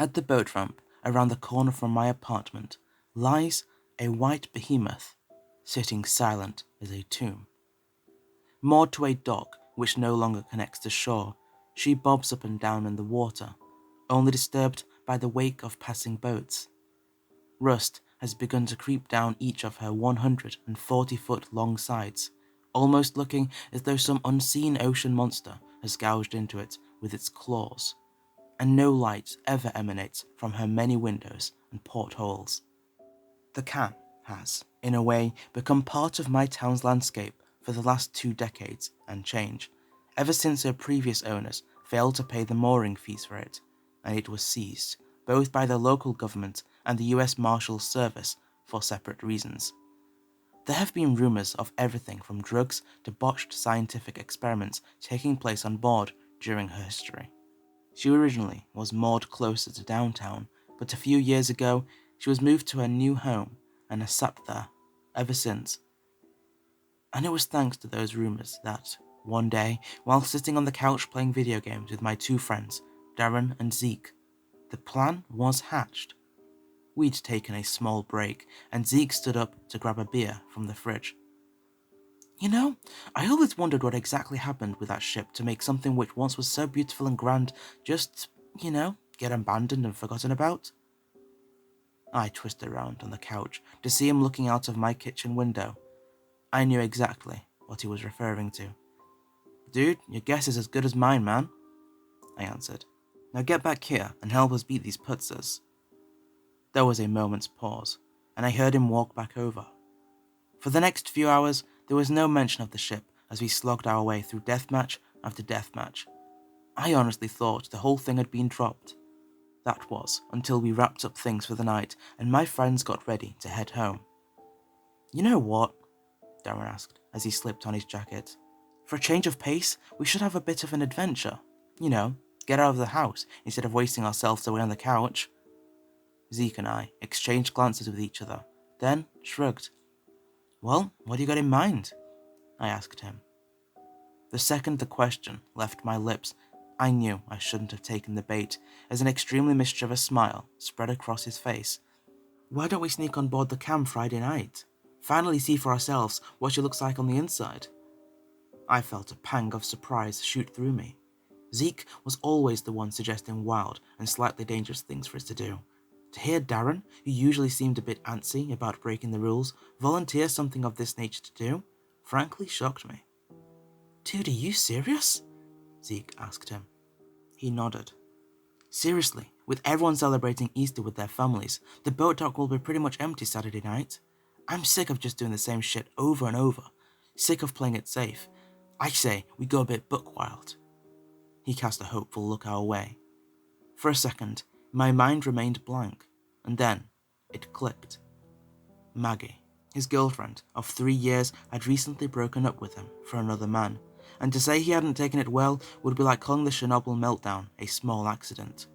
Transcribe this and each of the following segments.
At the boat ramp, around the corner from my apartment, lies a white behemoth, sitting silent as a tomb. Moored to a dock which no longer connects to shore, she bobs up and down in the water, only disturbed by the wake of passing boats. Rust has begun to creep down each of her 140-foot long sides, almost looking as though some unseen ocean monster has gouged into it with its claws, and no light ever emanates from her many windows and portholes. The can has, in a way, become part of my town's landscape for the last 2 decades and change, ever since her previous owners failed to pay the mooring fees for it, and it was seized, both by the local government and the US Marshals Service, for separate reasons. There have been rumors of everything from drugs to botched scientific experiments taking place on board during her history. She originally was moored closer to downtown, but a few years ago she was moved to her new home and has sat there ever since. And it was thanks to those rumors that, one day, while sitting on the couch playing video games with my 2 friends, Darren and Zeke, the plan was hatched. We'd taken a small break, and Zeke stood up to grab a beer from the fridge. "You know, I always wondered what exactly happened with that ship to make something which once was so beautiful and grand just, get abandoned and forgotten about." I twisted around on the couch to see him looking out of my kitchen window. I knew exactly what he was referring to. "Dude, your guess is as good as mine, man," I answered. "Now get back here and help us beat these putzers." There was a moment's pause, and I heard him walk back over. For the next few hours, there was no mention of the ship as we slogged our way through deathmatch after deathmatch. I honestly thought the whole thing had been dropped. That was until we wrapped up things for the night and my friends got ready to head home. "You know what?" Darren asked as he slipped on his jacket. "For a change of pace, we should have a bit of an adventure. Get out of the house instead of wasting ourselves away on the couch." Zeke and I exchanged glances with each other, then shrugged. "Well, what do you got in mind?" I asked him. The second the question left my lips, I knew I shouldn't have taken the bait, as an extremely mischievous smile spread across his face. "Why don't we sneak on board the cam Friday night? Finally see for ourselves what she looks like on the inside." I felt a pang of surprise shoot through me. Zeke was always the one suggesting wild and slightly dangerous things for us to do. To hear Darren, who usually seemed a bit antsy about breaking the rules, volunteer something of this nature to do, frankly shocked me. "Dude, are you serious?" Zeke asked him. He nodded. "Seriously, with everyone celebrating Easter with their families, the boat dock will be pretty much empty Saturday night. I'm sick of just doing the same shit over and over. Sick of playing it safe. I say we go a bit buck wild." He cast a hopeful look our way. For a second, my mind remained blank, and then it clicked. Maggie, his girlfriend of 3 years, had recently broken up with him for another man, and to say he hadn't taken it well would be like calling the Chernobyl meltdown a small accident.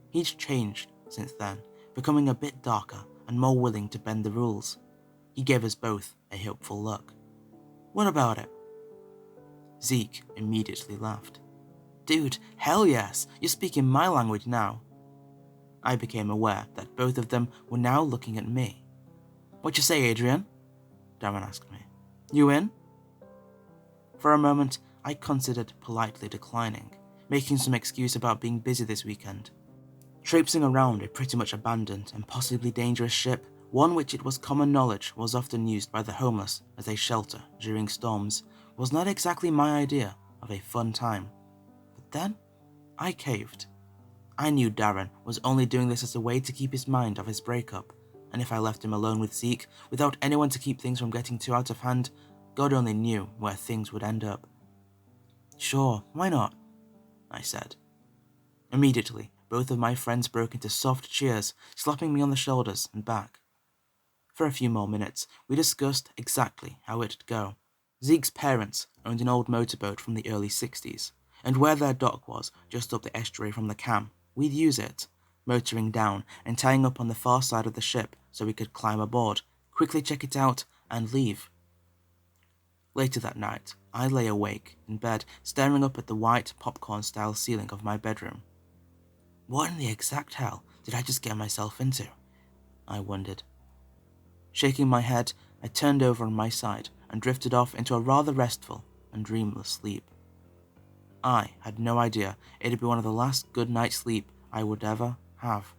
He'd changed since then, becoming a bit darker and more willing to bend the rules. He gave us both a hopeful look. "What about it?" Zeke immediately laughed. "Dude, hell yes, you're speaking my language now." I became aware that both of them were now looking at me. "What you say, Adrian?" Darren asked me. "You in?" For a moment, I considered politely declining, making some excuse about being busy this weekend. Traipsing around a pretty much abandoned and possibly dangerous ship, one which it was common knowledge was often used by the homeless as a shelter during storms, was not exactly my idea of a fun time. But then, I caved. I knew Darren was only doing this as a way to keep his mind off his breakup, and if I left him alone with Zeke, without anyone to keep things from getting too out of hand, God only knew where things would end up. "Sure, why not?" I said. Immediately, both of my friends broke into soft cheers, slapping me on the shoulders and back. For a few more minutes, we discussed exactly how it'd go. Zeke's parents owned an old motorboat from the early 60s, and where their dock was just up the estuary from the cam, we'd use it, motoring down and tying up on the far side of the ship so we could climb aboard, quickly check it out, and leave. Later that night, I lay awake in bed, staring up at the white popcorn-style ceiling of my bedroom. What in the exact hell did I just get myself into? I wondered. Shaking my head, I turned over on my side and drifted off into a rather restful and dreamless sleep. I had no idea it'd be one of the last good night's sleep I would ever have.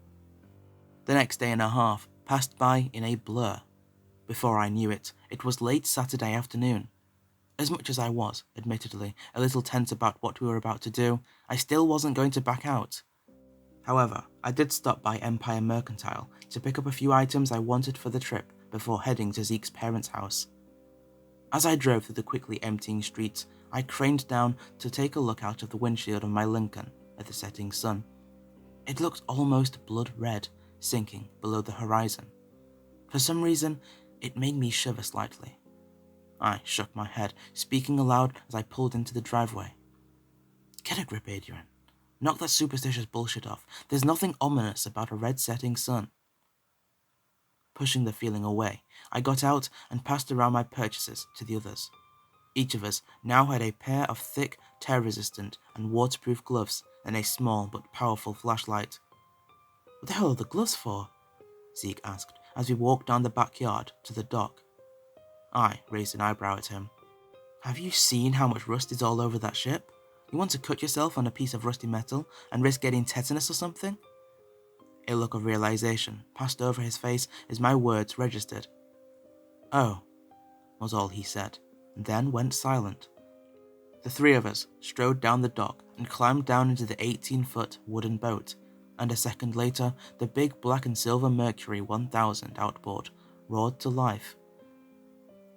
The next day and a half passed by in a blur. Before I knew it, it was late Saturday afternoon. As much as I was, admittedly, a little tense about what we were about to do, I still wasn't going to back out. However, I did stop by Empire Mercantile to pick up a few items I wanted for the trip before heading to Zeke's parents' house. As I drove through the quickly emptying streets, I craned down to take a look out of the windshield of my Lincoln at the setting sun. It looked almost blood red, sinking below the horizon. For some reason, it made me shiver slightly. I shook my head, speaking aloud as I pulled into the driveway. Get a grip, Adrian. Knock that superstitious bullshit off. There's nothing ominous about a red setting sun. Pushing the feeling away, I got out and passed around my purchases to the others. Each of us now had a pair of thick, tear-resistant and waterproof gloves and a small but powerful flashlight. What the hell are the gloves for? Zeke asked as we walked down the backyard to the dock. I raised an eyebrow at him. Have you seen how much rust is all over that ship? You want to cut yourself on a piece of rusty metal and risk getting tetanus or something? A look of realization passed over his face as my words registered. Oh, was all he said, and then went silent. The three of us strode down the dock and climbed down into the 18-foot wooden boat, and a second later, the big black and silver Mercury 1000 outboard roared to life.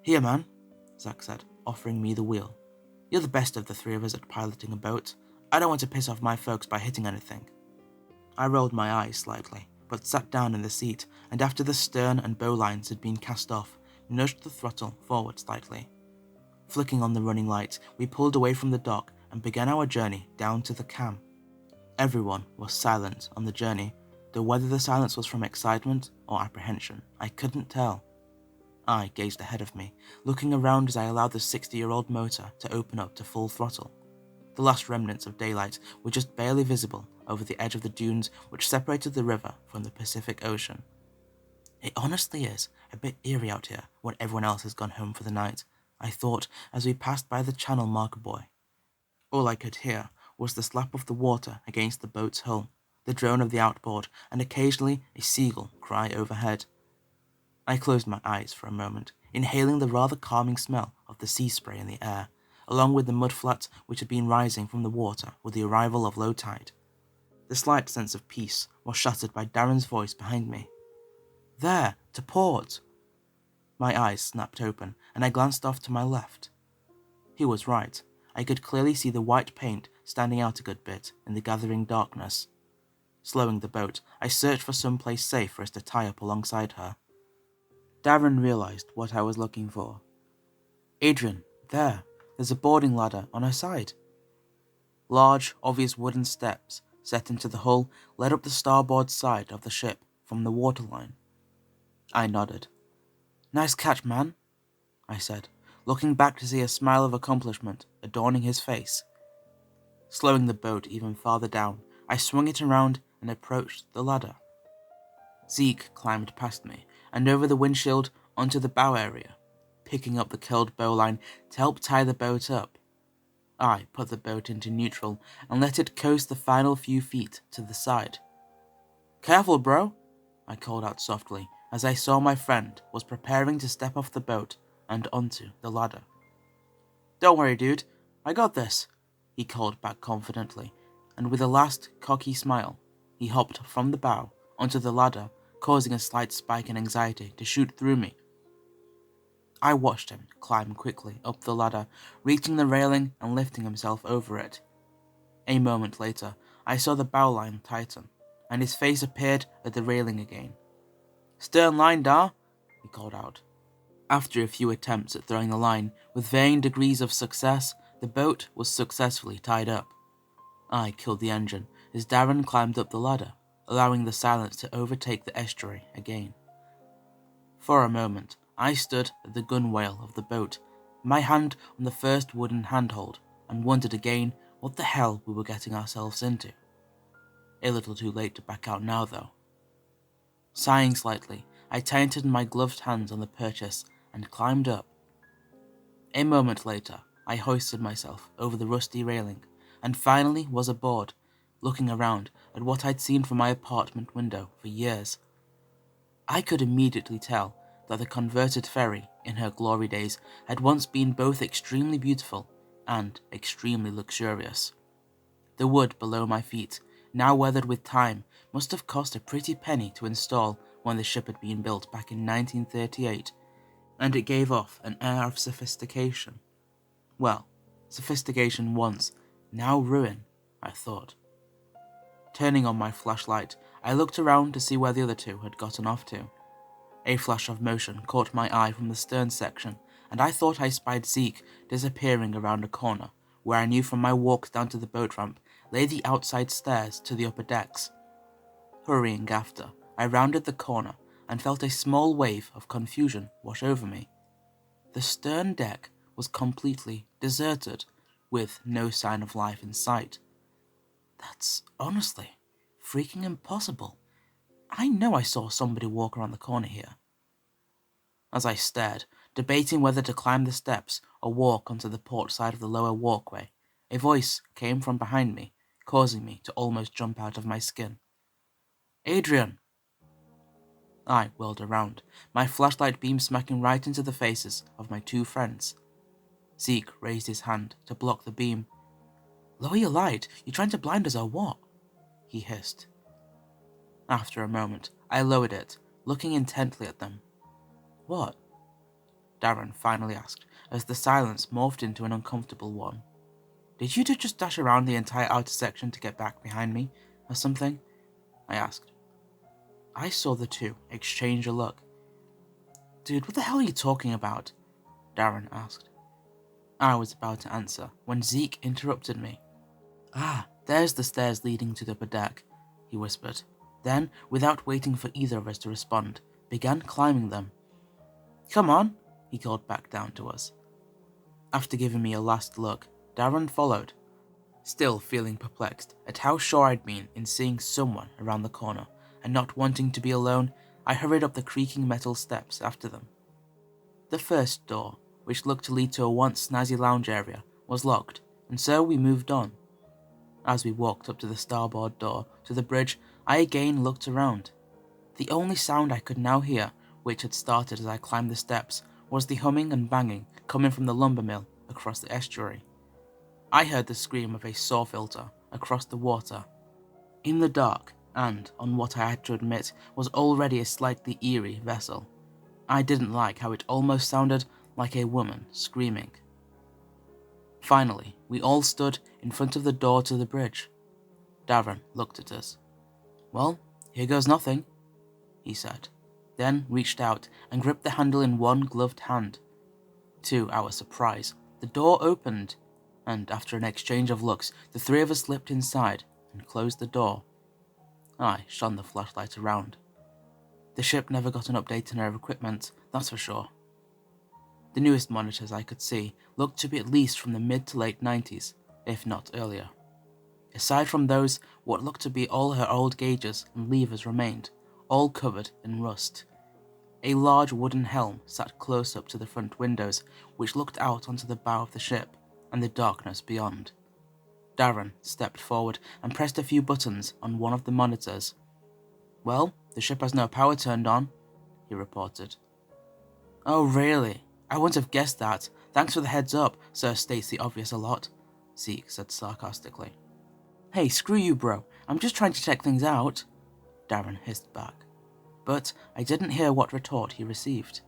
Here, man, Zach said, offering me the wheel. You're the best of the three of us at piloting a boat. I don't want to piss off my folks by hitting anything. I rolled my eyes slightly, but sat down in the seat, and after the stern and bowlines had been cast off, nudged the throttle forward slightly. Flicking on the running light, we pulled away from the dock and began our journey down to the cam. Everyone was silent on the journey, though whether the silence was from excitement or apprehension, I couldn't tell. I gazed ahead of me, looking around as I allowed the 60-year-old motor to open up to full throttle. The last remnants of daylight were just barely visible over the edge of the dunes which separated the river from the Pacific Ocean. It honestly is a bit eerie out here when everyone else has gone home for the night, I thought as we passed by the channel marker buoy. All I could hear was the slap of the water against the boat's hull, the drone of the outboard, and occasionally a seagull cry overhead. I closed my eyes for a moment, inhaling the rather calming smell of the sea spray in the air, along with the mudflats which had been rising from the water with the arrival of low tide. The slight sense of peace was shattered by Darren's voice behind me. There, to port! My eyes snapped open, and I glanced off to my left. He was right. I could clearly see the white paint standing out a good bit in the gathering darkness. Slowing the boat, I searched for some place safe for us to tie up alongside her. Darren realized what I was looking for. Adrian, there's a boarding ladder on her side. Large, obvious wooden steps set into the hull led up the starboard side of the ship from the waterline. I nodded. Nice catch, man, I said, looking back to see a smile of accomplishment adorning his face. Slowing the boat even farther down, I swung it around and approached the ladder. Zeke climbed past me and over the windshield onto the bow area, picking up the curled bowline to help tie the boat up. I put the boat into neutral and let it coast the final few feet to the side. Careful, bro, I called out softly as I saw my friend was preparing to step off the boat and onto the ladder. Don't worry, dude, I got this, he called back confidently, and with a last cocky smile, he hopped from the bow onto the ladder, causing a slight spike in anxiety to shoot through me. I watched him climb quickly up the ladder, reaching the railing and lifting himself over it. A moment later, I saw the bowline tighten, and his face appeared at the railing again. Stern line, da, he called out. After a few attempts at throwing the line, with varying degrees of success, the boat was successfully tied up. I killed the engine as Darren climbed up the ladder, allowing the silence to overtake the estuary again. For a moment, I stood at the gunwale of the boat, my hand on the first wooden handhold, and wondered again what the hell we were getting ourselves into. A little too late to back out now, though. Sighing slightly, I tightened my gloved hands on the purchase and climbed up. A moment later, I hoisted myself over the rusty railing and finally was aboard, looking around at what I'd seen from my apartment window for years. I could immediately tell that the converted ferry, in her glory days, had once been both extremely beautiful and extremely luxurious. The wood below my feet, now weathered with time, must have cost a pretty penny to install when the ship had been built back in 1938, and it gave off an air of sophistication. Well, sophistication once, now ruin, I thought. Turning on my flashlight, I looked around to see where the other two had gotten off to. A flash of motion caught my eye from the stern section, and I thought I spied Zeke disappearing around a corner, where I knew from my walk down to the boat ramp lay the outside stairs to the upper decks. Hurrying after, I rounded the corner and felt a small wave of confusion wash over me. The stern deck was completely deserted, with no sign of life in sight. That's honestly freaking impossible. I know I saw somebody walk around the corner here. As I stared, debating whether to climb the steps or walk onto the port side of the lower walkway, a voice came from behind me, causing me to almost jump out of my skin. "Adrian!" I whirled around, my flashlight beam smacking right into the faces of my two friends. Zeke raised his hand to block the beam. "Lower your light, you trying to blind us or what?" he hissed. After a moment, I lowered it, looking intently at them. "What?" Darren finally asked, as the silence morphed into an uncomfortable one. "Did you two just dash around the entire outer section to get back behind me, or something?" I asked. I saw the two exchange a look. "Dude, what the hell are you talking about?" Darren asked. I was about to answer when Zeke interrupted me. "Ah, there's the stairs leading to the upper deck," he whispered. Then, without waiting for either of us to respond, began climbing them. "Come on," he called back down to us. After giving me a last look, Darren followed, still feeling perplexed at how sure I'd been in seeing someone around the corner, and not wanting to be alone, I hurried up the creaking metal steps after them. The first door, which looked to lead to a once snazzy lounge area, was locked, and so we moved on. As we walked up to the starboard door to the bridge, I again looked around. The only sound I could now hear, which had started as I climbed the steps, was the humming and banging coming from the lumber mill across the estuary. I heard the scream of a saw filter across the water. In the dark, and on what I had to admit was already a slightly eerie vessel, I didn't like how it almost sounded like a woman screaming. Finally, we all stood in front of the door to the bridge. Darren looked at us. "Well, here goes nothing," he said, then reached out and gripped the handle in one gloved hand. To our surprise, the door opened, and after an exchange of looks, the three of us slipped inside and closed the door. I shone the flashlight around. The ship never got an update on her equipment, that's for sure. The newest monitors I could see looked to be at least from the mid to late 90s, if not earlier. Aside from those, what looked to be all her old gauges and levers remained, all covered in rust. A large wooden helm sat close up to the front windows, which looked out onto the bow of the ship and the darkness beyond. Darren stepped forward and pressed a few buttons on one of the monitors. "Well, the ship has no power turned on," he reported. "Oh, really? I wouldn't have guessed that. Thanks for the heads up, Sir states the obvious a lot," Zeke said sarcastically. "Hey, screw you, bro. I'm just trying to check things out," Darren hissed back. But I didn't hear what retort he received.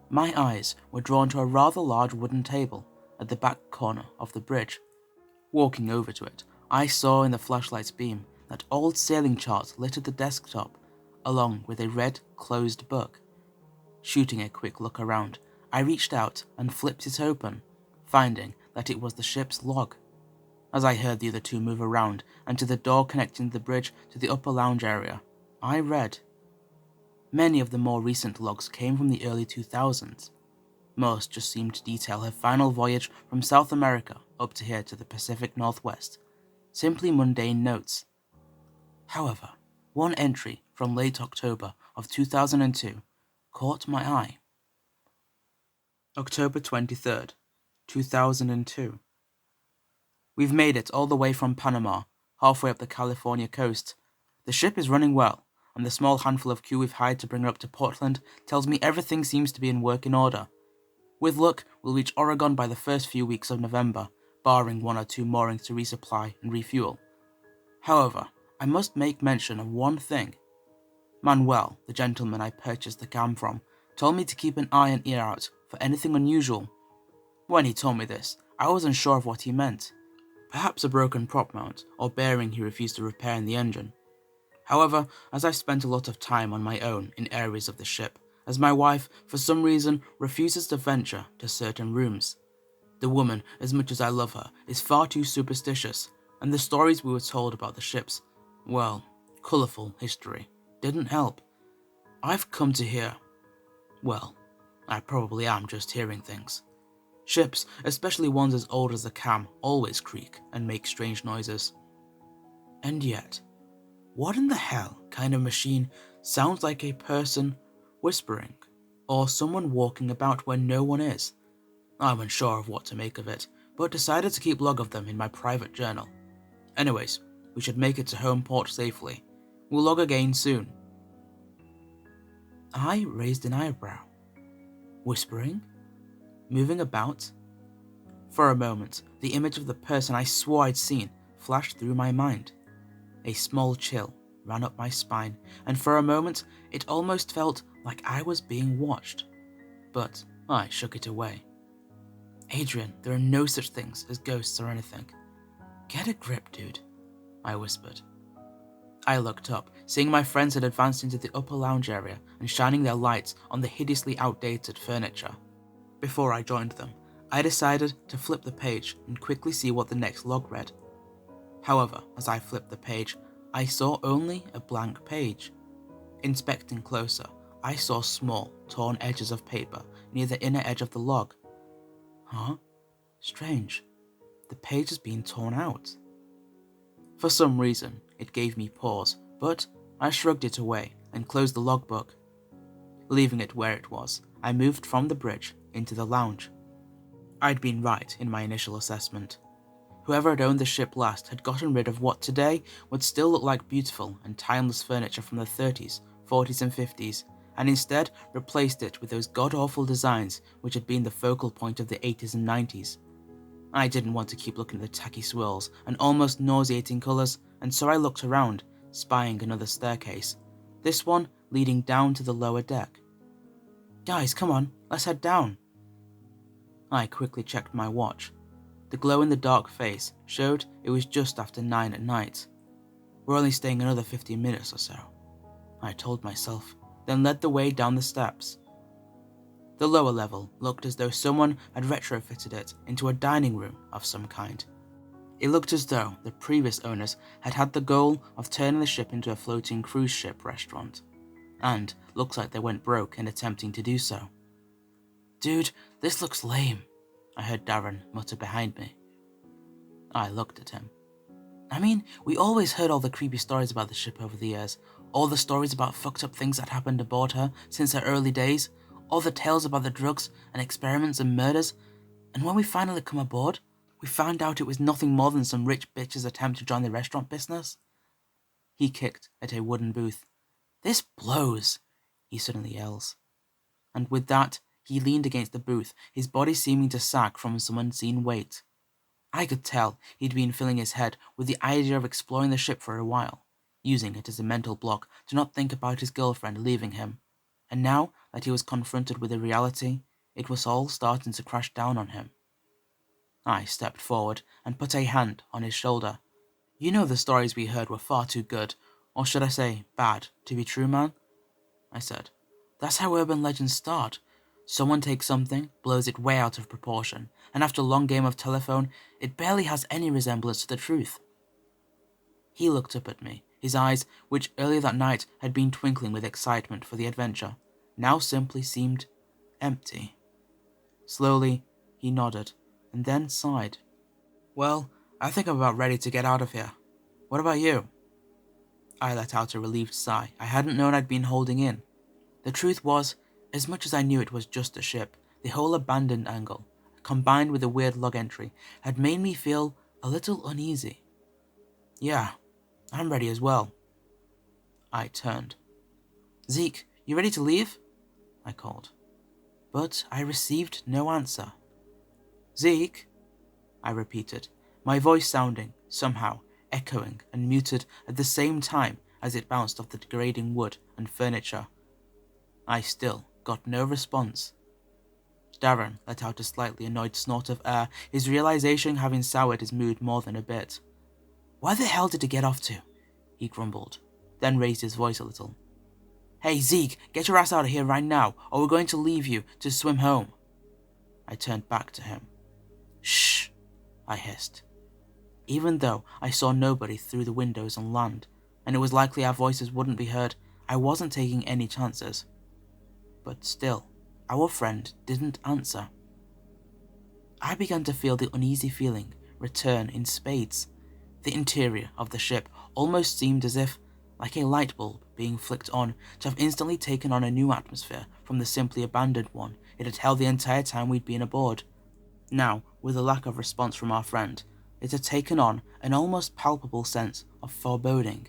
My eyes were drawn to a rather large wooden table at the back corner of the bridge. Walking over to it, I saw in the flashlight's beam that old sailing chart littered the desktop, along with a red, closed book. Shooting a quick look around, I reached out and flipped it open, finding that it was the ship's log. As I heard the other two move around and to the door connecting the bridge to the upper lounge area, I read. Many of the more recent logs came from the early 2000s. Most just seemed to detail her final voyage from South America up to here to the Pacific Northwest. Simply mundane notes. However, one entry from late October of 2002 caught my eye. October 23rd, 2002. We've made it all the way from Panama, halfway up the California coast. The ship is running well, and the small handful of crew we've hired to bring her up to Portland tells me everything seems to be in working order. With luck, we'll reach Oregon by the first few weeks of November, barring one or two moorings to resupply and refuel. However, I must make mention of one thing. Manuel, the gentleman I purchased the cam from, told me to keep an eye and ear out for anything unusual. When he told me this, I was unsure of what he meant. Perhaps a broken prop mount or bearing he refused to repair in the engine. However, as I've spent a lot of time on my own in areas of the ship, as my wife, for some reason, refuses to venture to certain rooms. The woman, as much as I love her, is far too superstitious, and the stories we were told about the ship's, well, colourful history didn't help. I've come to hear, well, I probably am just hearing things. Ships, especially ones as old as the cam, always creak and make strange noises. And yet, what in the hell kind of machine sounds like a person whispering, or someone walking about where no one is? I'm unsure of what to make of it, but decided to keep log of them in my private journal. Anyways, we should make it to home port safely. We'll log again soon. I raised an eyebrow. Whispering? Moving about? For a moment, the image of the person I swore I'd seen flashed through my mind. A small chill ran up my spine, and for a moment it almost felt like I was being watched. But I shook it away. Adrian, there are no such things as ghosts or anything. Get a grip, dude, I whispered. I looked up, seeing my friends had advanced into the upper lounge area and shining their lights on the hideously outdated furniture. Before I joined them, I decided to flip the page and quickly see what the next log read. However, as I flipped the page, I saw only a blank page. Inspecting closer, I saw small, torn edges of paper near the inner edge of the log. Huh? Strange. The page has been torn out. For some reason, it gave me pause, but I shrugged it away and closed the logbook. Leaving it where it was, I moved from the bridge into the lounge. I'd been right in my initial assessment. Whoever had owned the ship last had gotten rid of what today would still look like beautiful and timeless furniture from the 30s, 40s and 50s, and instead replaced it with those god-awful designs which had been the focal point of the 80s and 90s. I didn't want to keep looking at the tacky swirls and almost nauseating colours, and so I looked around, spying another staircase, this one leading down to the lower deck. Guys, come on, let's head down. I quickly checked my watch. The glow-in-the-dark face showed it was just after 9 at night. We're only staying another 15 minutes or so, I told myself, then led the way down the steps. The lower level looked as though someone had retrofitted it into a dining room of some kind. It looked as though the previous owners had had the goal of turning the ship into a floating cruise ship restaurant, and looks like they went broke in attempting to do so. Dude, this looks lame, I heard Darren mutter behind me. I looked at him. I mean, we always heard all the creepy stories about the ship over the years, all the stories about fucked up things that happened aboard her since her early days, all the tales about the drugs and experiments and murders, and when we finally come aboard, we found out it was nothing more than some rich bitch's attempt to join the restaurant business. He kicked at a wooden booth. This blows, he suddenly yells. And with that, he leaned against the booth, his body seeming to sag from some unseen weight. I could tell he'd been filling his head with the idea of exploring the ship for a while, using it as a mental block to not think about his girlfriend leaving him. And now that he was confronted with the reality, it was all starting to crash down on him. I stepped forward and put a hand on his shoulder. You know the stories we heard were far too good, or should I say bad, to be true, man? I said. That's how urban legends start. Someone takes something, blows it way out of proportion, and after a long game of telephone, it barely has any resemblance to the truth. He looked up at me, his eyes, which earlier that night had been twinkling with excitement for the adventure, now simply seemed empty. Slowly, he nodded, and then sighed. Well, I think I'm about ready to get out of here. What about you? I let out a relieved sigh I hadn't known I'd been holding in. The truth was, as much as I knew it was just a ship, the whole abandoned angle, combined with the weird log entry, had made me feel a little uneasy. Yeah, I'm ready as well. I turned. Zeke, you ready to leave? I called. But I received no answer. Zeke, I repeated, my voice sounding, somehow, echoing and muted at the same time as it bounced off the degrading wood and furniture. I still got no response. Darren let out a slightly annoyed snort of air, his realization having soured his mood more than a bit. Where the hell did he get off to? He grumbled, then raised his voice a little. Hey Zeke, get your ass out of here right now, or we're going to leave you to swim home. I turned back to him. Shh, I hissed. Even though I saw nobody through the windows on land, and it was likely our voices wouldn't be heard, I wasn't taking any chances. But still, our friend didn't answer. I began to feel the uneasy feeling return in spades. The interior of the ship almost seemed as if, like a light bulb being flicked on, to have instantly taken on a new atmosphere from the simply abandoned one it had held the entire time we'd been aboard. Now, with a lack of response from our friend, it had taken on an almost palpable sense of foreboding.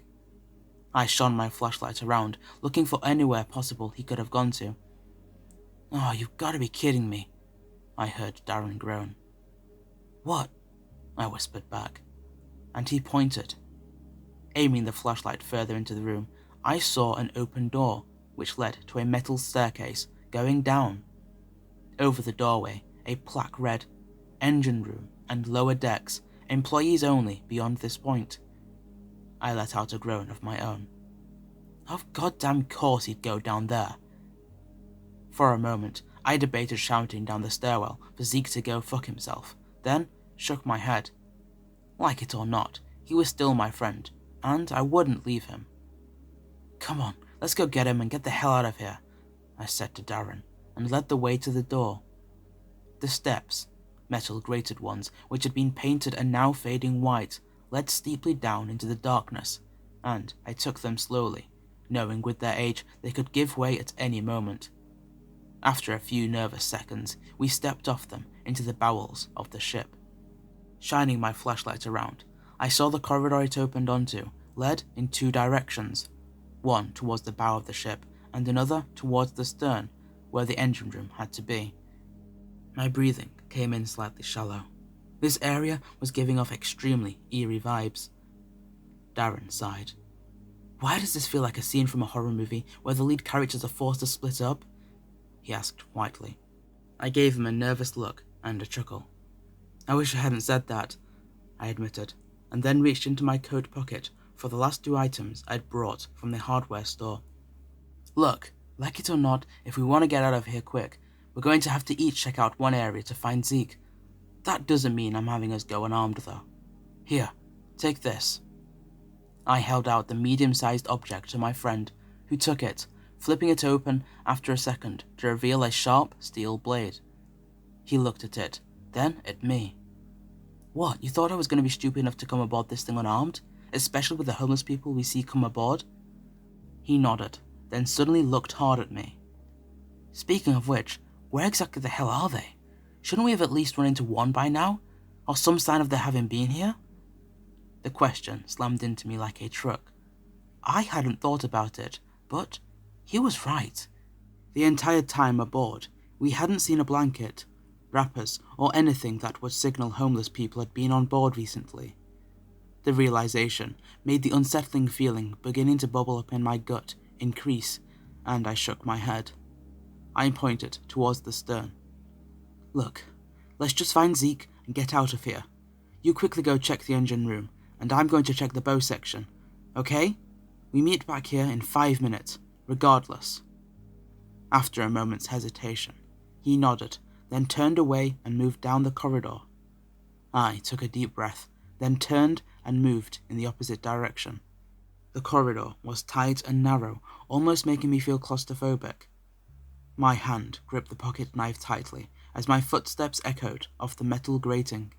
I shone my flashlight around, looking for anywhere possible he could have gone to. Oh, you've got to be kidding me, I heard Darren groan. What? I whispered back, and he pointed. Aiming the flashlight further into the room, I saw an open door, which led to a metal staircase going down. Over the doorway, a plaque read, Engine Room and Lower Decks, Employees Only beyond this point. I let out a groan of my own. Of goddamn course he'd go down there. For a moment, I debated shouting down the stairwell for Zeke to go fuck himself, then shook my head. Like it or not, he was still my friend, and I wouldn't leave him. Come on, let's go get him and get the hell out of here, I said to Darren, and led the way to the door. The steps, metal grated ones which had been painted and now fading white, led steeply down into the darkness, and I took them slowly, knowing with their age they could give way at any moment. After a few nervous seconds, we stepped off them into the bowels of the ship. Shining my flashlight around, I saw the corridor it opened onto led in two directions, one towards the bow of the ship and another towards the stern, where the engine room had to be. My breathing came in slightly shallow. This area was giving off extremely eerie vibes. Darren sighed. Why does this feel like a scene from a horror movie where the lead characters are forced to split up? He asked whitely. I gave him a nervous look and a chuckle. I wish I hadn't said that, I admitted, and then reached into my coat pocket for the last two items I'd brought from the hardware store. Look, like it or not, if we want to get out of here quick, we're going to have to each check out one area to find Zeke. That doesn't mean I'm having us go unarmed though. Here, take this. I held out the medium-sized object to my friend, who took it, flipping it open after a second to reveal a sharp steel blade. He looked at it, then at me. What, you thought I was going to be stupid enough to come aboard this thing unarmed, especially with the homeless people we see come aboard? He nodded, then suddenly looked hard at me. Speaking of which, where exactly the hell are they? Shouldn't we have at least run into one by now? Or some sign of their having been here? The question slammed into me like a truck. I hadn't thought about it, but he was right. The entire time aboard, we hadn't seen a blanket, wrappers, or anything that would signal homeless people had been on board recently. The realization made the unsettling feeling beginning to bubble up in my gut increase, and I shook my head. I pointed towards the stern. Look, let's just find Zeke and get out of here. You quickly go check the engine room, and I'm going to check the bow section, okay? We meet back here in 5 minutes, regardless. After a moment's hesitation, he nodded, then turned away and moved down the corridor. I took a deep breath, then turned and moved in the opposite direction. The corridor was tight and narrow, almost making me feel claustrophobic. My hand gripped the pocket knife tightly as my footsteps echoed off the metal grating.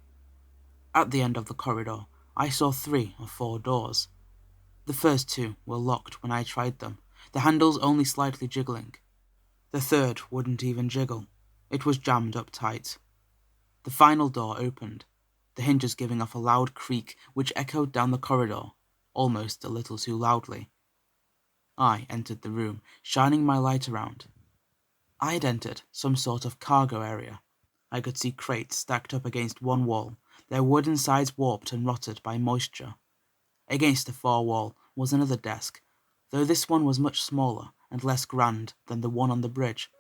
At the end of the corridor, I saw 3 or 4 doors. The first 2 were locked when I tried them, the handles only slightly jiggling. The third wouldn't even jiggle. It was jammed up tight. The final door opened, the hinges giving off a loud creak which echoed down the corridor, almost a little too loudly. I entered the room, shining my light around. I had entered some sort of cargo area. I could see crates stacked up against one wall, their wooden sides warped and rotted by moisture. Against the far wall was another desk, though this one was much smaller and less grand than the one on the bridge,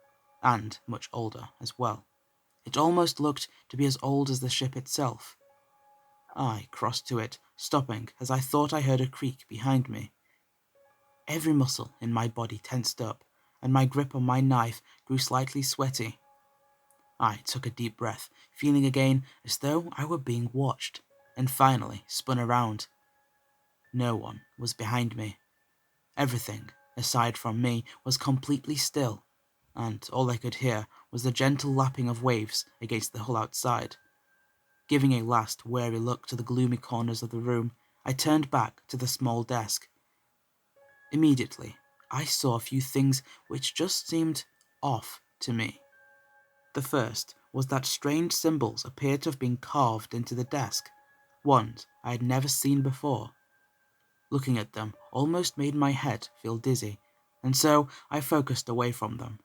and much older as well. It almost looked to be as old as the ship itself. I crossed to it, stopping as I thought I heard a creak behind me. Every muscle in my body tensed up, and my grip on my knife grew slightly sweaty. I took a deep breath, feeling again as though I were being watched, and finally spun around. No one was behind me. Everything, aside from me, was completely still, and all I could hear was the gentle lapping of waves against the hull outside. Giving a last wary look to the gloomy corners of the room, I turned back to the small desk. Immediately, I saw a few things which just seemed off to me. The first was that strange symbols appeared to have been carved into the desk, ones I had never seen before. Looking at them almost made my head feel dizzy, and so I focused away from them.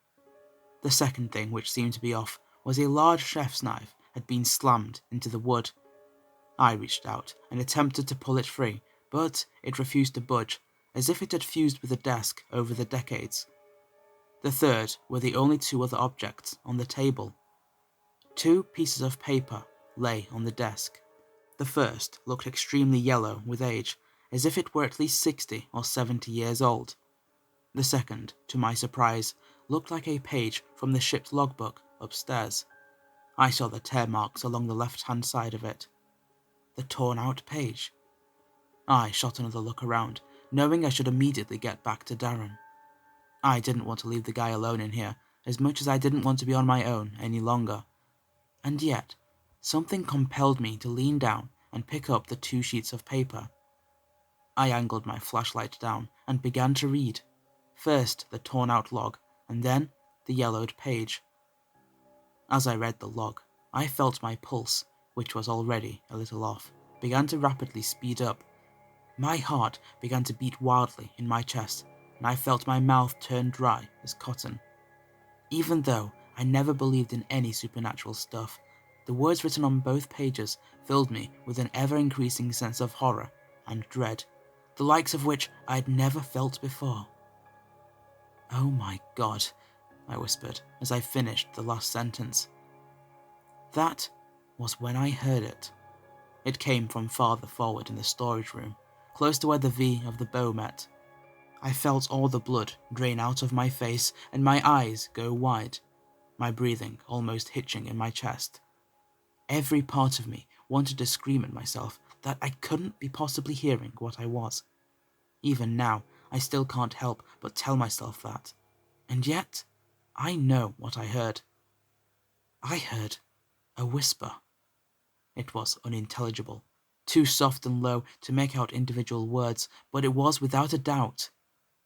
The second thing which seemed to be off was a large chef's knife had been slammed into the wood. I reached out and attempted to pull it free, but it refused to budge, as if it had fused with the desk over the decades. The third were the only two other objects on the table. 2 pieces of paper lay on the desk. The first looked extremely yellow with age, as if it were at least 60 or 70 years old. The second, to my surprise, looked like a page from the ship's logbook upstairs. I saw the tear marks along the left-hand side of it. The torn-out page. I shot another look around, knowing I should immediately get back to Darren. I didn't want to leave the guy alone in here, as much as I didn't want to be on my own any longer. And yet, something compelled me to lean down and pick up the 2 sheets of paper. I angled my flashlight down and began to read. First the torn-out log, and then the yellowed page. As I read the log, I felt my pulse, which was already a little off, began to rapidly speed up. My heart began to beat wildly in my chest, and I felt my mouth turn dry as cotton. Even though I never believed in any supernatural stuff, the words written on both pages filled me with an ever-increasing sense of horror and dread, the likes of which I had never felt before. "Oh my God," I whispered as I finished the last sentence. That was when I heard it. It came from farther forward in the storage room, close to where the V of the bow met. I felt all the blood drain out of my face and my eyes go wide, my breathing almost hitching in my chest. Every part of me wanted to scream at myself that I couldn't be possibly hearing what I was. Even now, I still can't help but tell myself that. And yet, I know what I heard. I heard a whisper. It was unintelligible, too soft and low to make out individual words, but it was without a doubt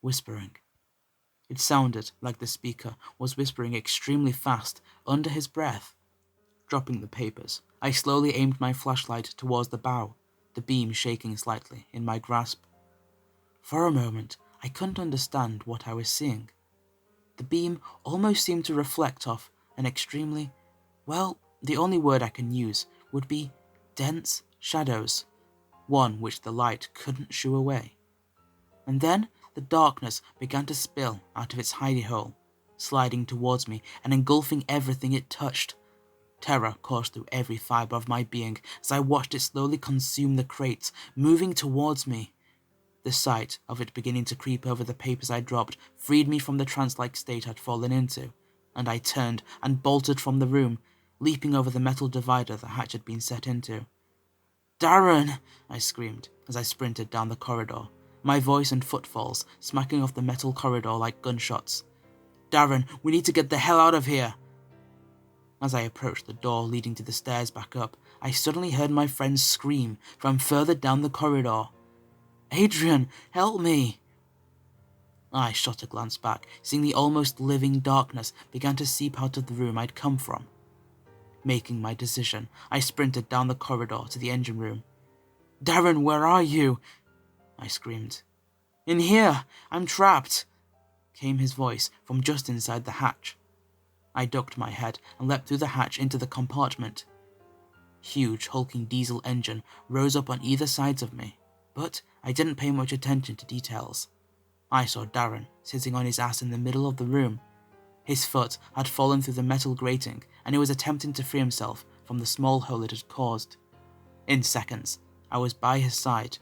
whispering. It sounded like the speaker was whispering extremely fast under his breath. Dropping the papers, I slowly aimed my flashlight towards the bow, the beam shaking slightly in my grasp. For a moment, I couldn't understand what I was seeing. The beam almost seemed to reflect off an extremely, well, the only word I can use would be dense shadows, one which the light couldn't shoo away. And then the darkness began to spill out of its hidey hole, sliding towards me and engulfing everything it touched. Terror coursed through every fibre of my being as I watched it slowly consume the crates, moving towards me. The sight of it beginning to creep over the papers I dropped freed me from the trance-like state I'd fallen into, and I turned and bolted from the room, leaping over the metal divider the hatch had been set into. "Darren!" I screamed as I sprinted down the corridor, my voice and footfalls smacking off the metal corridor like gunshots. "Darren, we need to get the hell out of here!" As I approached the door leading to the stairs back up, I suddenly heard my friend scream from further down the corridor. "Adrian, help me!" I shot a glance back, seeing the almost living darkness began to seep out of the room I'd come from. Making my decision, I sprinted down the corridor to the engine room. "Darren, where are you?" I screamed. "In here! I'm trapped!" came his voice from just inside the hatch. I ducked my head and leapt through the hatch into the compartment. Huge hulking diesel engine rose up on either sides of me, but I didn't pay much attention to details. I saw Darren sitting on his ass in the middle of the room. His foot had fallen through the metal grating and he was attempting to free himself from the small hole it had caused. In seconds, I was by his side.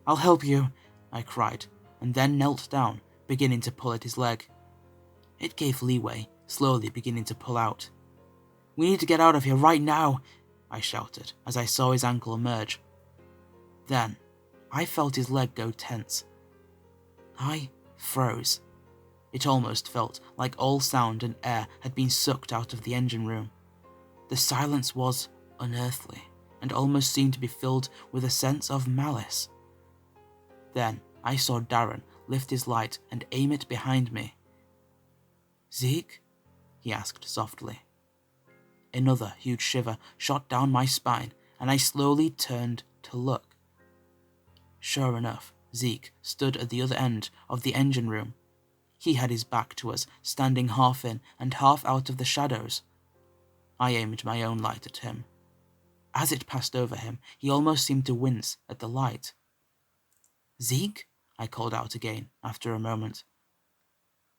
"I'll help you," I cried, and then knelt down, beginning to pull at his leg. It gave leeway, slowly beginning to pull out. "We need to get out of here right now," I shouted as I saw his ankle emerge. Then, I felt his leg go tense. I froze. It almost felt like all sound and air had been sucked out of the engine room. The silence was unearthly and almost seemed to be filled with a sense of malice. Then I saw Darren lift his light and aim it behind me. "Zeke?" he asked softly. Another huge shiver shot down my spine and I slowly turned to look. Sure enough, Zeke stood at the other end of the engine room. He had his back to us, standing half in and half out of the shadows. I aimed my own light at him. As it passed over him, he almost seemed to wince at the light. "Zeke?" I called out again, after a moment.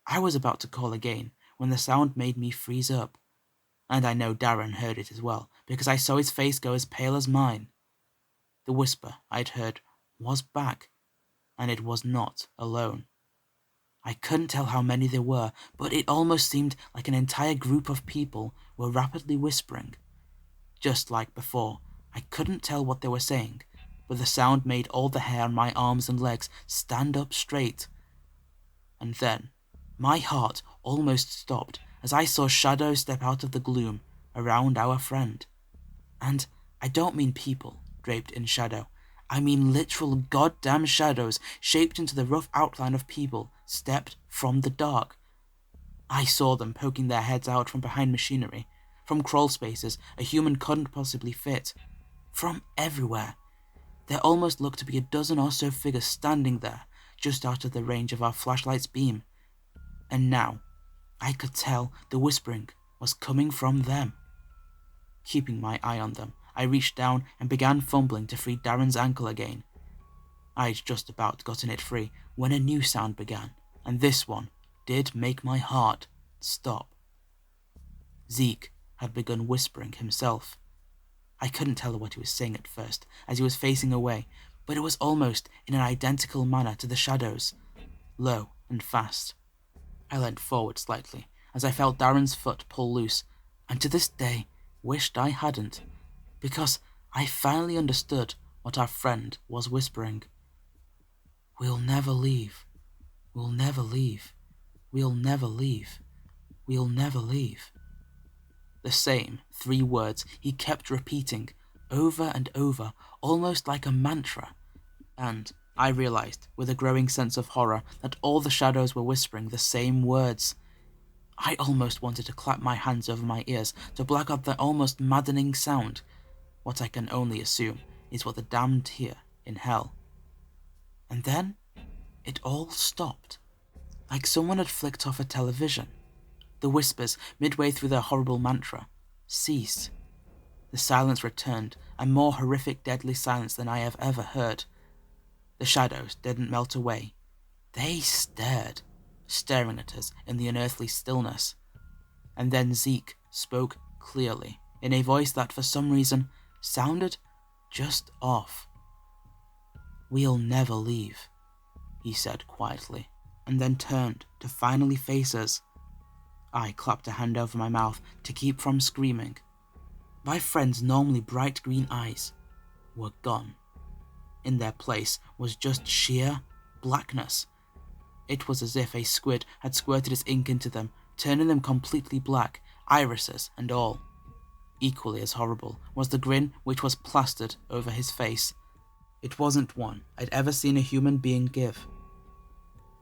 I was about to call again when the sound made me freeze up, and I know Darren heard it as well, because I saw his face go as pale as mine. The whisper I'd heard was back, and it was not alone. I couldn't tell how many there were, but it almost seemed like an entire group of people were rapidly whispering. Just like before, I couldn't tell what they were saying, but the sound made all the hair on my arms and legs stand up straight. And then, my heart almost stopped as I saw shadows step out of the gloom around our friend. And I don't mean people draped in shadow. I mean literal goddamn shadows shaped into the rough outline of people stepped from the dark. I saw them poking their heads out from behind machinery, from crawl spaces a human couldn't possibly fit, from everywhere. There almost looked to be a dozen or so figures standing there, just out of the range of our flashlight's beam. And now, I could tell the whispering was coming from them. Keeping my eye on them, I reached down and began fumbling to free Darren's ankle again. I'd just about gotten it free when a new sound began, and this one did make my heart stop. Zeke had begun whispering himself. I couldn't tell what he was saying at first, as he was facing away, but it was almost in an identical manner to the shadows, low and fast. I leant forward slightly, as I felt Darren's foot pull loose, and to this day wished I hadn't, because I finally understood what our friend was whispering. "We'll never leave. We'll never leave. We'll never leave. We'll never leave." The same 3 words he kept repeating over and over, almost like a mantra. And I realized, with a growing sense of horror, that all the shadows were whispering the same words. I almost wanted to clap my hands over my ears to block out the almost maddening sound. What I can only assume is what the damned hear in hell. And then, it all stopped, like someone had flicked off a television. The whispers, midway through their horrible mantra, ceased. The silence returned, a more horrific, deadly silence than I have ever heard. The shadows didn't melt away. They stared, staring at us in the unearthly stillness. And then Zeke spoke clearly, in a voice that for some reason sounded just off. "We'll never leave," he said quietly, and then turned to finally face us. I clapped a hand over my mouth to keep from screaming. My friend's normally bright green eyes were gone. In their place was just sheer blackness. It was as if a squid had squirted its ink into them, turning them completely black, irises and all. Equally as horrible was the grin which was plastered over his face. It wasn't one I'd ever seen a human being give.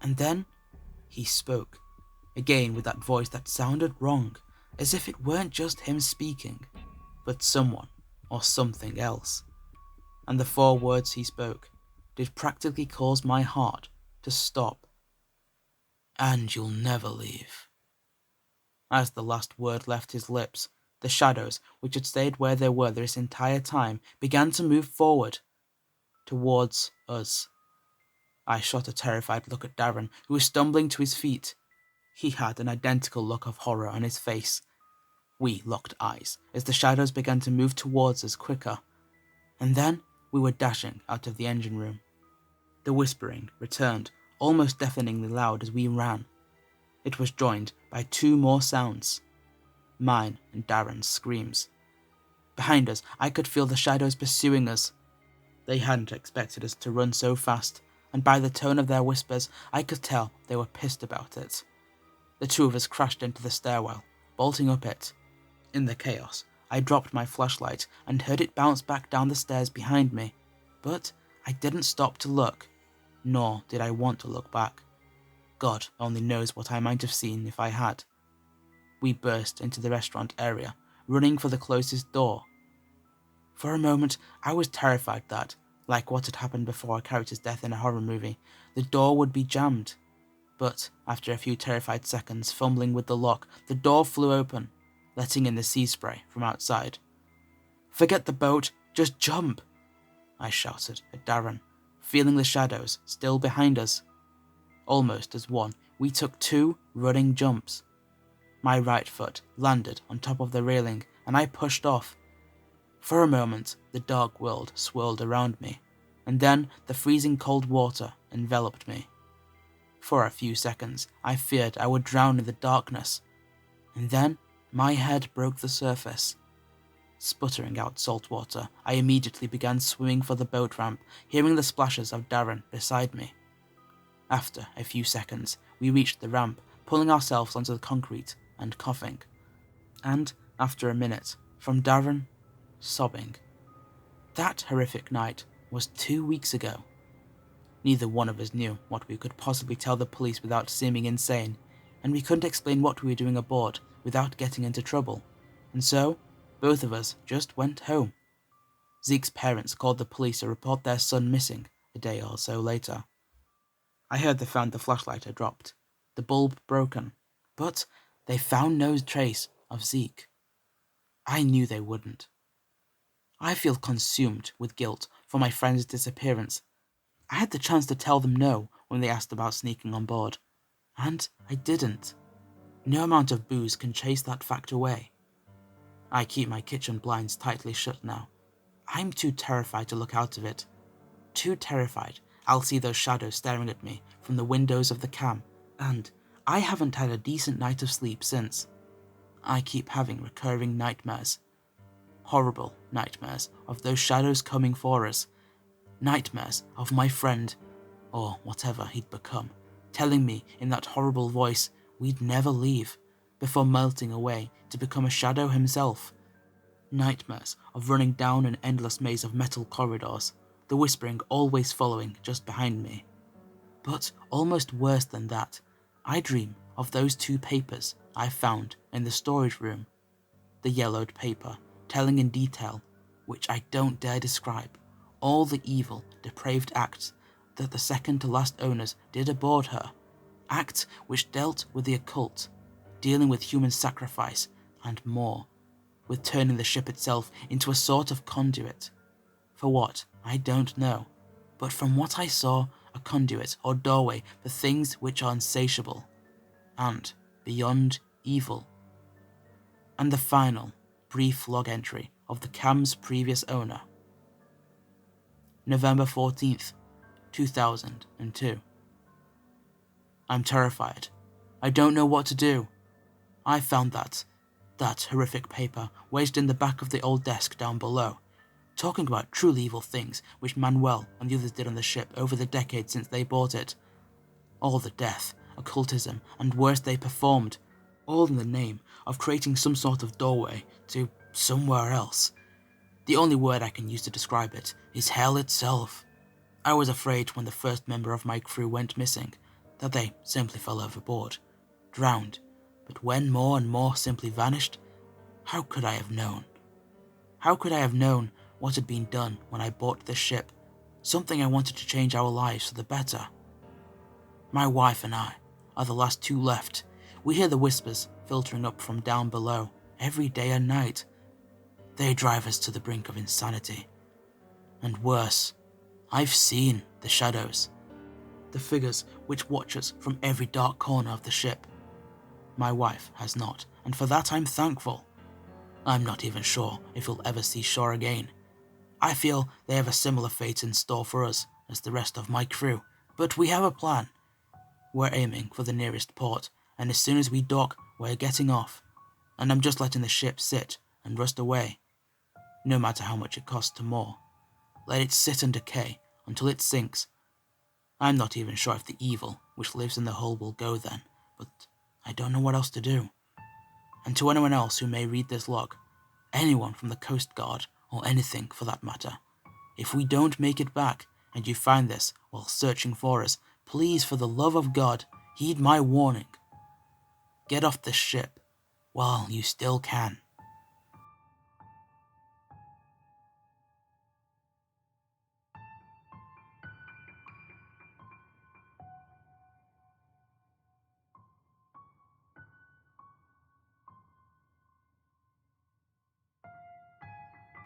And then He spoke, again with that voice that sounded wrong, as if it weren't just him speaking, but someone or something else. And the 4 words he spoke did practically cause my heart to stop. "And you'll never leave." As the last word left his lips, the shadows, which had stayed where they were this entire time, began to move forward, towards us. I shot a terrified look at Darren, who was stumbling to his feet. He had an identical look of horror on his face. We locked eyes as the shadows began to move towards us quicker, and then we were dashing out of the engine room. The whispering returned, almost deafeningly loud as we ran. It was joined by 2 more sounds, mine and Darren's screams. Behind us, I could feel the shadows pursuing us. They hadn't expected us to run so fast, and by the tone of their whispers, I could tell they were pissed about it. The 2 of us crashed into the stairwell, bolting up it. In the chaos, I dropped my flashlight and heard it bounce back down the stairs behind me, but I didn't stop to look, nor did I want to look back. God only knows what I might have seen if I had. We burst into the restaurant area, running for the closest door. For a moment, I was terrified that, like what had happened before a character's death in a horror movie, the door would be jammed. But after a few terrified seconds fumbling with the lock, the door flew open, letting in the sea spray from outside. "Forget the boat, just jump!" I shouted at Darren, feeling the shadows still behind us. Almost as one, we took 2 running jumps. My right foot landed on top of the railing, and I pushed off. For a moment, the dark world swirled around me, and then the freezing cold water enveloped me. For a few seconds, I feared I would drown in the darkness, and then my head broke the surface. Sputtering out salt water, I immediately began swimming for the boat ramp, hearing the splashes of Darren beside me. After a few seconds, we reached the ramp, pulling ourselves onto the concrete and coughing. And after a minute, from Darren, sobbing. That horrific night was 2 weeks ago. Neither one of us knew what we could possibly tell the police without seeming insane, and we couldn't explain what we were doing aboard without getting into trouble, and so both of us just went home. Zeke's parents called the police to report their son missing a day or so later. I heard they found the flashlight I dropped, the bulb broken, but they found no trace of Zeke. I knew they wouldn't. I feel consumed with guilt for my friend's disappearance. I had the chance to tell them no when they asked about sneaking on board, and I didn't. No amount of booze can chase that fact away. I keep my kitchen blinds tightly shut now. I'm too terrified to look out of it. Too terrified I'll see those shadows staring at me from the windows of the cam, and I haven't had a decent night of sleep since. I keep having recurring nightmares. Horrible nightmares of those shadows coming for us. Nightmares of my friend, or whatever he'd become, telling me in that horrible voice we'd never leave, before melting away to become a shadow himself. Nightmares of running down an endless maze of metal corridors, the whispering always following just behind me. But almost worse than that, I dream of those 2 papers I found in the storage room. The yellowed paper, telling in detail, which I don't dare describe, all the evil, depraved acts that the second to last owners did aboard her. Acts which dealt with the occult, dealing with human sacrifice, and more, with turning the ship itself into a sort of conduit. For what, I don't know, but from what I saw, a conduit or doorway for things which are insatiable, and beyond evil. And the final, brief log entry of the cam's previous owner. November 14th, 2002. I'm terrified. I don't know what to do. I found that horrific paper wedged in the back of the old desk down below, talking about truly evil things which Manuel and the others did on the ship over the decades since they bought it. All the death, occultism, and worse they performed, all in the name of creating some sort of doorway to somewhere else. The only word I can use to describe it is hell itself. I was afraid when the first member of my crew went missing, that they simply fell overboard, drowned, but when more and more simply vanished, how could I have known? How could I have known what had been done when I bought this ship, something I wanted to change our lives for the better? My wife and I are the last two left. We hear the whispers filtering up from down below every day and night. They drive us to the brink of insanity. And worse, I've seen the shadows, the figures which watch us from every dark corner of the ship. My wife has not, and for that I'm thankful. I'm not even sure if we'll ever see shore again. I feel they have a similar fate in store for us as the rest of my crew, but we have a plan. We're aiming for the nearest port, and as soon as we dock, we're getting off. And I'm just letting the ship sit and rust away, no matter how much it costs to moor. Let it sit and decay until it sinks. I'm not even sure if the evil which lives in the hull will go then, but I don't know what else to do. And to anyone else who may read this log, anyone from the Coast Guard, or anything for that matter, if we don't make it back, and you find this while searching for us, please, for the love of God, heed my warning. Get off this ship while you still can.